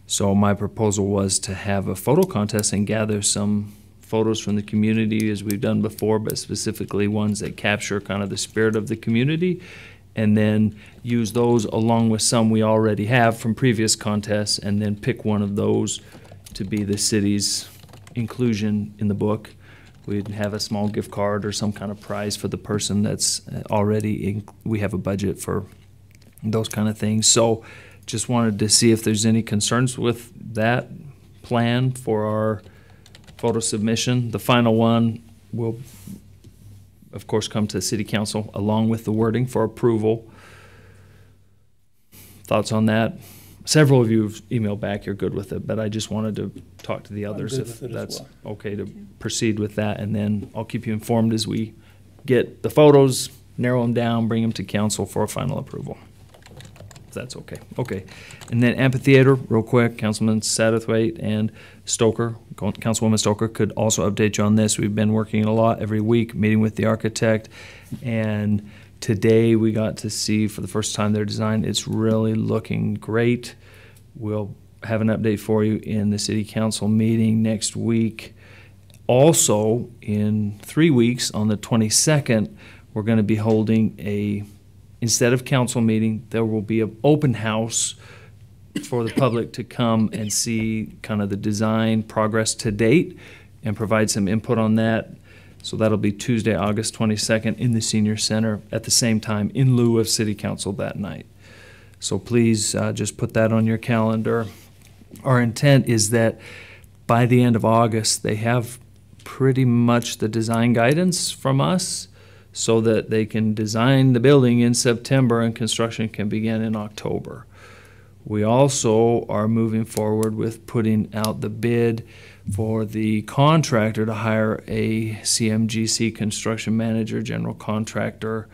Speaker 6: So my proposal was to have a photo contest and gather some photos from the community as we've done before, but specifically ones that capture kind of the spirit of the community, and then use those along with some we already have from previous contests, and then pick one of those to be the city's inclusion in the book. We'd have a small gift card or some kind of prize for the person that's already we have a budget for those kind of things. So just wanted to see if there's any concerns with that plan for our photo submission. The final one will, of course, come to City Council along with the wording for approval. Thoughts on that? Several of you have emailed back you're good with it, but I just wanted to talk to the others if that's okay to proceed with that, and then I'll keep you informed as we get the photos, narrow them down, bring them to council for a final approval. If that's okay. Okay. And then amphitheater, real quick, Councilman Satterthwaite and Stoker, Councilwoman Stoker could also update you on this. We've been working a lot every week, meeting with the architect, and today we got to see for the first time their design. It's really looking great. We'll have an update for you in the city council meeting next week. Also, in 3 weeks, on the 22nd, we're going to be holding instead of council meeting, there will be an open house for the public to come and see kind of the design progress to date and provide some input on that. So that'll be Tuesday, August 22nd in the Senior Center at the same time in lieu of City Council that night. So please just put that on your calendar. Our intent is that by the end of August, they have pretty much the design guidance from us so that they can design the building in September and construction can begin in October. We also are moving forward with putting out the bid for the contractor to hire a CMGC construction manager, general contractor,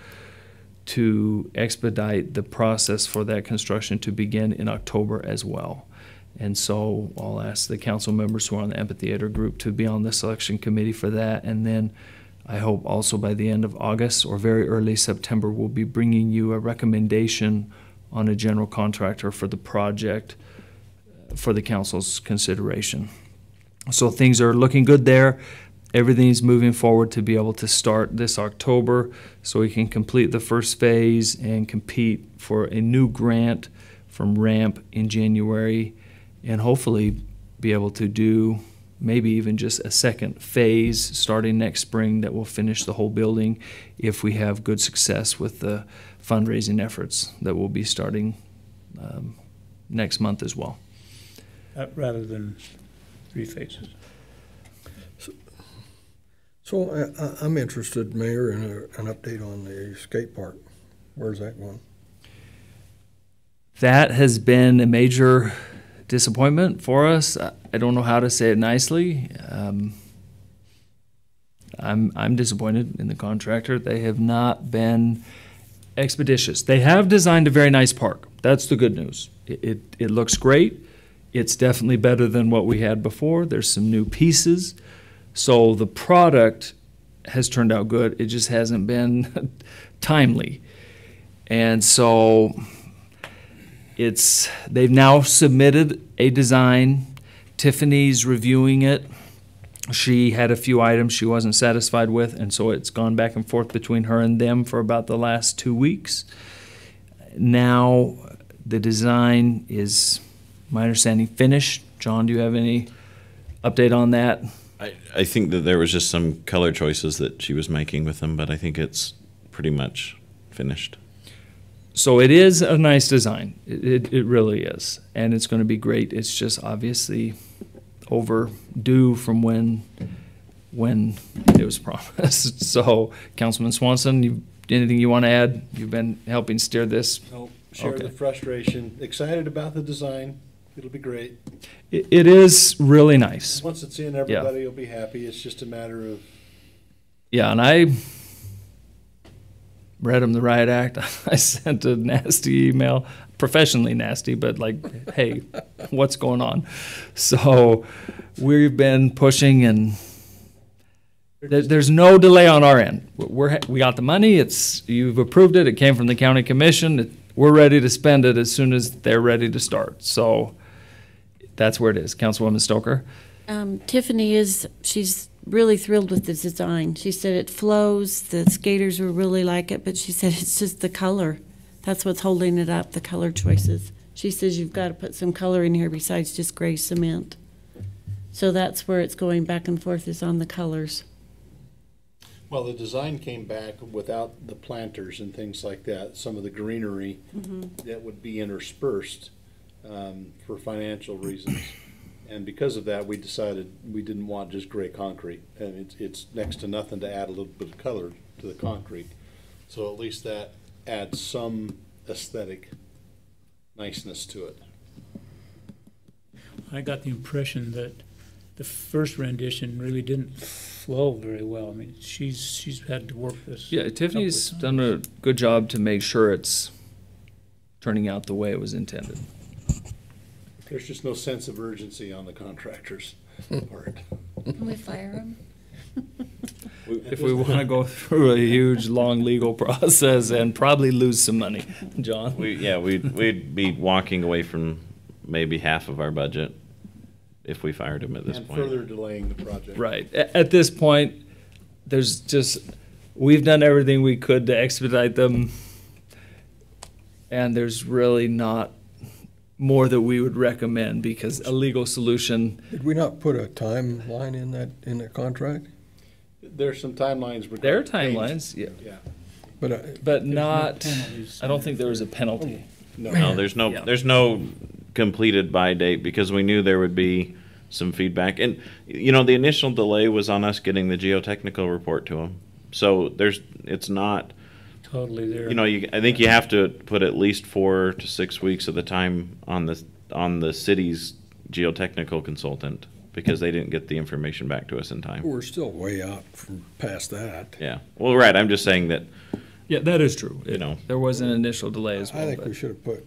Speaker 6: to expedite the process for that construction to begin in October as well. And so I'll ask the council members who are on the amphitheater group to be on the selection committee for that. And then I hope also by the end of August or very early September, we'll be bringing you a recommendation on a general contractor for the project for the council's consideration. So things are looking good there. Everything's moving forward to be able to start this October so we can complete the first phase and compete for a new grant from RAMP in January, and hopefully be able to do maybe even just a second phase starting next spring that will finish the whole building if we have good success with the fundraising efforts that will be starting next month as well.
Speaker 4: Rather than 3 phases.
Speaker 3: So I'm interested, Mayor, in an update on the skate park. Where's that going?
Speaker 6: That has been a major disappointment for us. I don't know how to say it nicely. I'm disappointed in the contractor. They have not been expeditious. They have designed a very nice park. That's the good news. It looks great. It's definitely better than what we had before. There's some new pieces. So the product has turned out good. It just hasn't been timely. And so they've now submitted a design. Tiffany's reviewing it. She had a few items she wasn't satisfied with, and so it's gone back and forth between her and them for about the last 2 weeks. Now the design is, my understanding, finished. John, do you have any update on that?
Speaker 5: I think that there was just some color choices that she was making with them, but I think it's pretty much finished.
Speaker 6: So it is a nice design. It really is. And it's going to be great. It's just obviously overdue from when it was promised. So, Councilman Swanson, anything you want to add? You've been helping steer this.
Speaker 1: No, share the frustration. Excited about the design. It'll be great.
Speaker 6: It is really nice.
Speaker 1: Once it's in, everybody will be happy. It's just a matter of...
Speaker 6: Yeah, and I read him the riot act. I sent a nasty email, professionally nasty, but like, hey, what's going on? So we've been pushing, and there's no delay on our end. We got the money. You've approved it. It came from the county commission. We're ready to spend it as soon as they're ready to start. So that's where it is. Councilwoman Stoker.
Speaker 10: Tiffany she's really thrilled with the design. She said it flows, the skaters will really like it, but she said it's just the color. That's what's holding it up, the color choices. She says you've got to put some color in here besides just gray cement. So that's where it's going back and forth, is on the colors.
Speaker 1: Well, the design came back without the planters and things like that, some of the greenery that would be interspersed for financial reasons. And because of that, we decided we didn't want just gray concrete. And it's next to nothing to add a little bit of color to the concrete. So at least that adds some aesthetic niceness to it.
Speaker 4: I got the impression that the first rendition really didn't flow very well. I mean, she's had to work this.
Speaker 6: Yeah, Tiffany's done a good job to make sure it's turning out the way it was intended.
Speaker 1: There's just no sense of urgency on the contractor's part.
Speaker 10: Can we fire them?
Speaker 6: If we want to go through a huge, long legal process and probably lose some money, John.
Speaker 5: We'd be walking away from maybe half of our budget if we fired him at this
Speaker 1: And
Speaker 5: point.
Speaker 1: further delaying the project.
Speaker 6: Right. At this point, we've done everything we could to expedite them, and there's really not more that we would recommend, because a legal solution.
Speaker 3: Did we not put a timeline in that contract?
Speaker 1: There's some timelines.
Speaker 6: There are
Speaker 1: regarding
Speaker 6: timelines, yeah,
Speaker 1: payments. Yeah.
Speaker 6: but not.
Speaker 4: penalties.
Speaker 6: I don't think there was a penalty.
Speaker 5: No, there's no
Speaker 6: Yeah.
Speaker 5: there's no completed by date, because we knew there would be some feedback. And the initial delay was on us getting the geotechnical report to them. So it's not
Speaker 4: Totally there.
Speaker 5: I think you have to put at least 4 to 6 weeks of the time on the city's geotechnical consultant, because they didn't get the information back to us in time.
Speaker 3: We're still way out from past that.
Speaker 5: Yeah. Well, right. I'm just saying that.
Speaker 6: Yeah, that is true.
Speaker 5: You know.
Speaker 6: There was an initial delay as well.
Speaker 3: I think we should have put,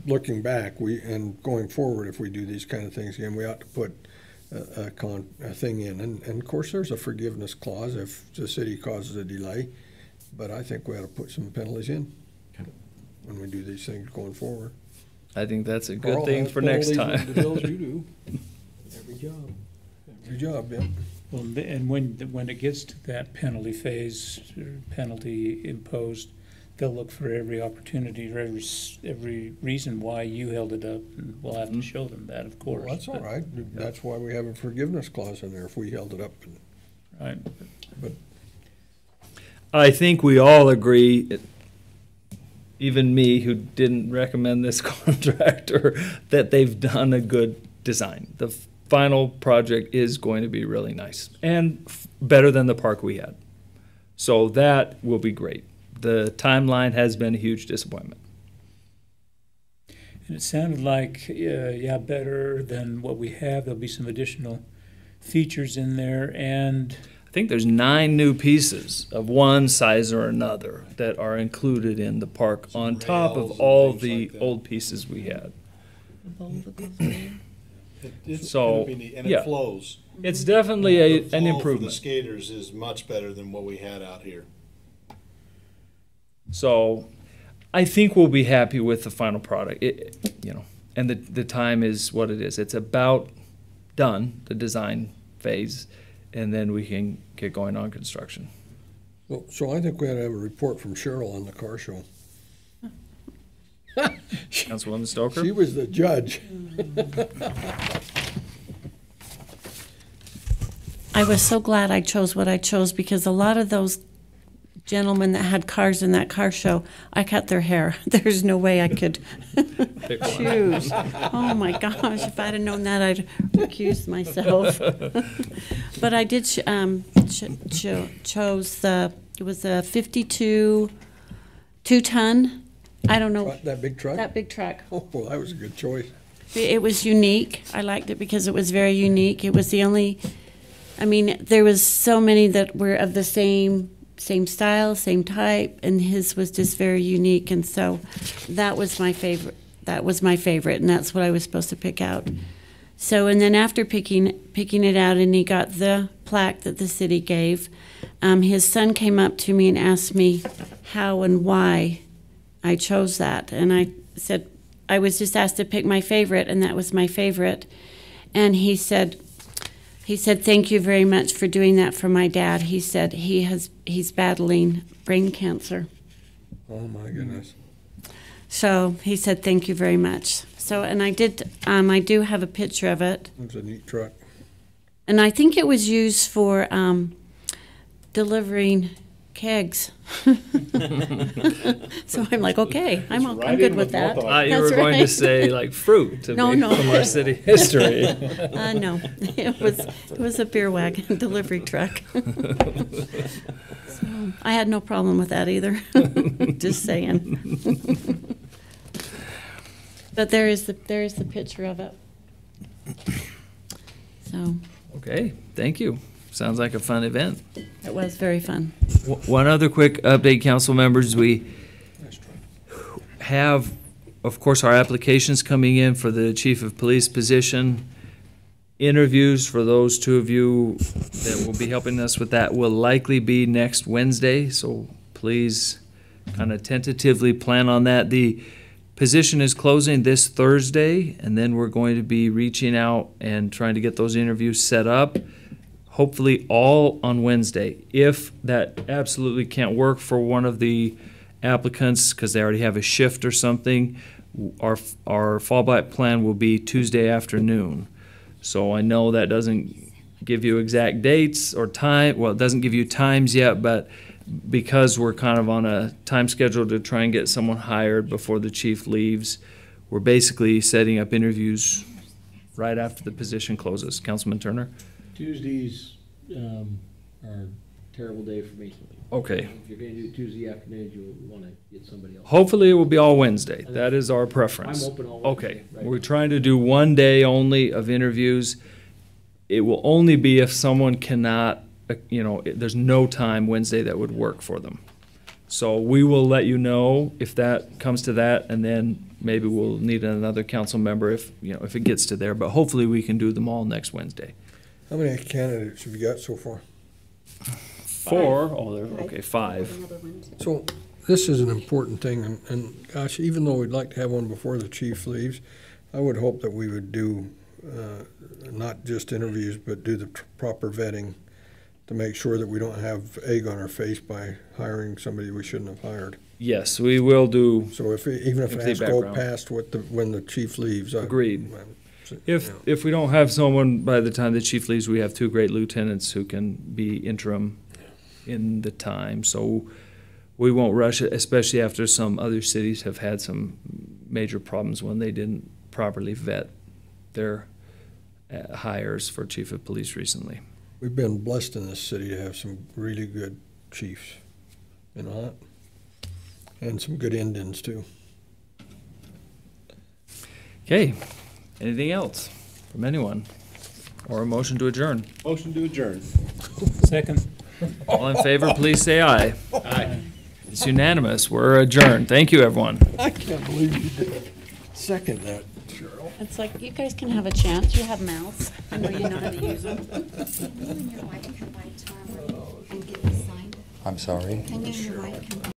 Speaker 3: looking back, and going forward, if we do these kind of things again, we ought to put a thing in. And of course, there's a forgiveness clause if the city causes a delay, but I think we ought to put some penalties in when we do these things going forward.
Speaker 6: I think that's a good
Speaker 3: Carl
Speaker 6: thing
Speaker 3: has
Speaker 6: for next
Speaker 3: penalties
Speaker 6: time.
Speaker 3: with the bills you do. Every job. Every job, yeah.
Speaker 4: Well, and when it gets to that penalty phase, or penalty imposed, they'll look for every opportunity or every reason why you held it up, and we'll have to show them that, of course.
Speaker 3: Well, that's all right. That's why we have a forgiveness clause in there if we held it up.
Speaker 4: Right.
Speaker 3: But
Speaker 6: I think we all agree, even me who didn't recommend this contractor, that they've done a good design. The final project is going to be really nice and better than the park we had. So that will be great. The timeline has been a huge disappointment.
Speaker 4: And it sounded like, better than what we have. There'll be some additional features in there, and
Speaker 6: I think there's 9 new pieces of one size or another that are included in the park on top
Speaker 1: rails
Speaker 6: of
Speaker 1: and
Speaker 6: all
Speaker 1: things
Speaker 6: the
Speaker 1: like that.
Speaker 6: old pieces we had.
Speaker 1: It's
Speaker 6: So,
Speaker 1: gonna be neat, and
Speaker 6: yeah.
Speaker 1: it flows.
Speaker 6: It's definitely
Speaker 1: The
Speaker 6: an
Speaker 1: flow for the
Speaker 6: improvement.
Speaker 1: skaters is much better than what we had out here.
Speaker 6: So I think we'll be happy with the final product, and the time is what it is. It's about done, the design phase, and then we can get going on construction.
Speaker 3: so I think we ought to have a report from Cheryl on the car show.
Speaker 6: Councilwoman Stoker?
Speaker 3: She was the judge.
Speaker 10: I was so glad I chose what I chose, because a lot of those gentlemen that had cars in that car show, I cut their hair. There's no way I could choose. Oh my gosh, if I'd have known that, I'd recused myself. But I did chose it was a 52 2-ton. I don't know,
Speaker 3: That big truck?
Speaker 10: that big truck.
Speaker 3: Oh, well, that was a good choice.
Speaker 10: It was unique. I liked it because it was very unique. It was the only, there was so many that were of the same style, same type, and his was just very unique. And so that was my favorite. And that's what I was supposed to pick out. So, and then after picking it out, and he got the plaque that the city gave, his son came up to me and asked me how and why I chose that. And I said, I was just asked to pick my favorite, and that was my favorite. And he said, thank you very much for doing that for my dad. He said he's battling brain cancer.
Speaker 3: Oh, my goodness.
Speaker 10: So he said, thank you very much. So, and I do have a picture of it.
Speaker 3: It's a neat truck.
Speaker 10: And I think it was used for delivering kegs. So I'm like, okay, I'm
Speaker 1: right
Speaker 10: good
Speaker 1: in
Speaker 10: with
Speaker 1: with
Speaker 10: that.
Speaker 1: both of
Speaker 6: You
Speaker 10: That's
Speaker 6: were going to
Speaker 10: right.
Speaker 6: say like fruit to
Speaker 10: No,
Speaker 6: be
Speaker 10: no.
Speaker 6: from our city history.
Speaker 10: No, it was a beer wagon delivery truck. So I had no problem with that either. Just saying. But there is the picture of it. So
Speaker 6: Okay, thank you. Sounds like a fun event.
Speaker 10: it was very fun.
Speaker 6: One other quick update, council members. We have, of course, our applications coming in for the chief of police position. Interviews for those two of you that will be helping us with that will likely be next Wednesday, so please kind of tentatively plan on that. The position is closing this Thursday, and then we're going to be reaching out and trying to get those interviews set up, hopefully all on Wednesday. If that absolutely can't work for one of the applicants because they already have a shift or something, our fallback plan will be Tuesday afternoon. So I know that doesn't give you exact dates or time. Well, it doesn't give you times yet, but because we're kind of on a time schedule to try and get someone hired before the chief leaves, we're basically setting up interviews right after the position closes. Councilman Turner?
Speaker 9: Tuesdays are a terrible day for me.
Speaker 6: Okay.
Speaker 9: If you're gonna do Tuesday afternoons, you'll wanna get somebody else.
Speaker 6: Hopefully it will be all Wednesday. That is our preference.
Speaker 9: I'm open all
Speaker 6: Okay,
Speaker 9: Wednesday, right.
Speaker 6: we're trying to do one day only of interviews. It will only be if someone cannot, there's no time Wednesday that would work for them. So we will let you know if that comes to that, and then maybe we'll need another council member if it gets to there. But hopefully we can do them all next Wednesday.
Speaker 3: How many candidates have you got so far?
Speaker 6: 4? Oh, okay, 5.
Speaker 2: Another one, too.
Speaker 3: So this is an important thing, and gosh, even though we'd like to have one before the chief leaves, I would hope that we would do not just interviews, but do the proper vetting to make sure that we don't have egg on our face by hiring somebody we shouldn't have hired.
Speaker 6: Yes, we will do.
Speaker 3: So even if it
Speaker 6: Complete
Speaker 3: has to go
Speaker 6: background.
Speaker 3: past when the chief leaves.
Speaker 6: Agreed.
Speaker 3: Yeah.
Speaker 6: If we don't have someone by the time the chief leaves, we have 2 great lieutenants who can be interim in the time. So we won't rush it, especially after some other cities have had some major problems when they didn't properly vet their hires for chief of police recently.
Speaker 3: We've been blessed in this city to have some really good chiefs, and some good Indians too.
Speaker 6: Okay, anything else from anyone? Or a motion to adjourn?
Speaker 1: Motion to adjourn.
Speaker 4: Second.
Speaker 6: All in favor, please say aye.
Speaker 1: Aye.
Speaker 6: It's unanimous. We're adjourned. Thank you, everyone.
Speaker 3: I can't believe you did second that, Cheryl.
Speaker 10: It's like, you guys can have a chance. You have mouths. I know you know how to use them.
Speaker 2: Can you and your wife come by tomorrow morning and get this signed?
Speaker 7: I'm sorry?
Speaker 2: Can you and your wife come by?